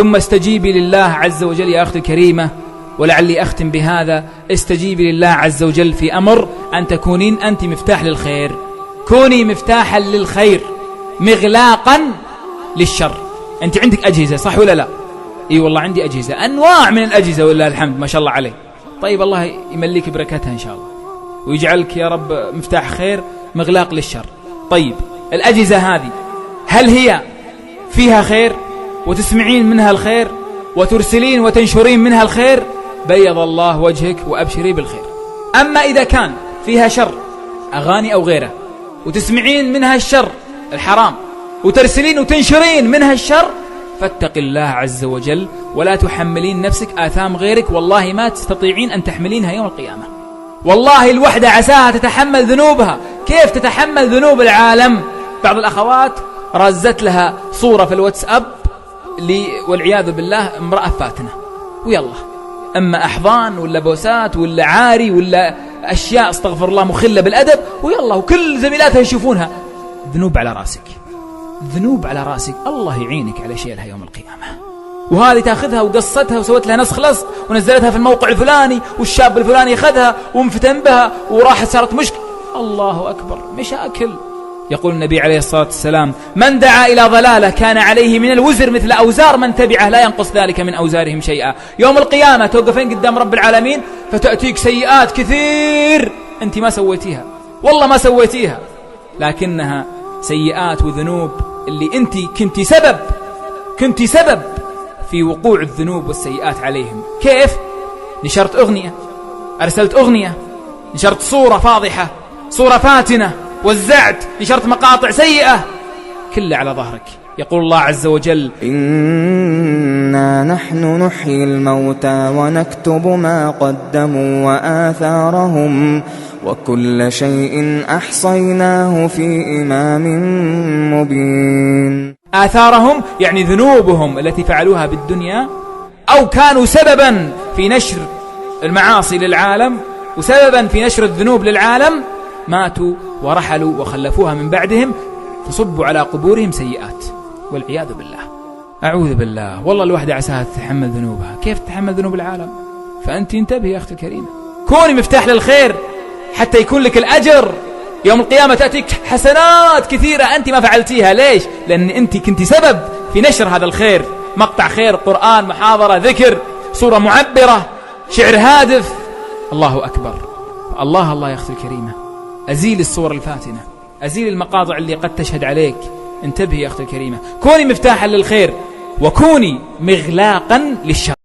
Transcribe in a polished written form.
ثم استجيبي لله عز وجل يا أختي الكريمة. ولعلي أختم بهذا، استجيبي لله عز وجل في أمر أن تكونين أنت مفتاح للخير. كوني مفتاحا للخير مغلاقا للشر. أنت عندك أجهزة صح ولا لا؟ إي والله عندي أجهزة، أنواع من الأجهزة ولله الحمد ما شاء الله عليه. طيب الله يمليك بركتها إن شاء الله ويجعلك يا رب مفتاح خير مغلاق للشر. طيب الأجهزة هذه هل هي فيها خير وتسمعين منها الخير وترسلين وتنشرين منها الخير؟ بيض الله وجهك وأبشري بالخير. أما إذا كان فيها شر، أغاني أو غيره، وتسمعين منها الشر الحرام وترسلين وتنشرين منها الشر، فاتق الله عز وجل ولا تحملين نفسك آثام غيرك. والله ما تستطيعين أن تحملينها يوم القيامة. والله الوحدة عساها تتحمل ذنوبها. كيف تتحمل ذنوب العالم؟ بعض الأخوات رزت لها صورة في الواتساب والعياذ بالله امرأة فاتنة، ويلا أما أحضان ولا بوسات ولا عاري ولا أشياء استغفر الله مخلة بالأدب، ويلا وكل زميلاتها يشوفونها. ذنوب على راسك، ذنوب على راسك. الله يعينك على شيلها يوم القيامة. وهذه تاخذها وقصتها وسوت لها نسخ لصق ونزلتها في الموقع الفلاني، والشاب الفلاني أخذها وانفتن بها وراحت صارت مشكلة. الله أكبر، مشاكل. يقول النبي عليه الصلاة والسلام: من دعا إلى ضلالة كان عليه من الوزر مثل أوزار من تبعه لا ينقص ذلك من أوزارهم شيئا. يوم القيامة توقفين قدام رب العالمين فتأتيك سيئات كثير أنت ما سويتيها، والله ما سويتيها، لكنها سيئات وذنوب اللي أنت كنت سبب في وقوع الذنوب والسيئات عليهم. كيف؟ نشرت أغنية، أرسلت أغنية، نشرت صورة فاضحة، صورة فاتنة، وزعت، نشرت مقاطع سيئة، كله على ظهرك. يقول الله عز وجل: إنا نحن نحيي الموتى ونكتب ما قدموا وآثارهم وكل شيء أحصيناه في إمام مبين. آثارهم يعني ذنوبهم التي فعلوها بالدنيا أو كانوا سببا في نشر المعاصي للعالم وسببا في نشر الذنوب للعالم، ماتوا ورحلوا وخلفوها من بعدهم فصبوا على قبورهم سيئات والعياذ بالله. أعوذ بالله. والله الوحدة عساها تتحمل ذنوبها. كيف تتحمل ذنوب العالم؟ فأنت انتبهي يا أختي الكريمة، كوني مفتاح للخير حتى يكون لك الأجر يوم القيامة. تأتيك حسنات كثيرة أنت ما فعلتيها. ليش؟ لأن أنت كنت سبب في نشر هذا الخير. مقطع خير، قرآن، محاضرة، ذكر، صورة معبرة، شعر هادف. الله أكبر. الله يا أختي الكريمة، أزيل الصور الفاتنة، أزيل المقاطع اللي قد تشهد عليك. انتبهي يا أختي الكريمة، كوني مفتاحا للخير وكوني مغلاقا للشر.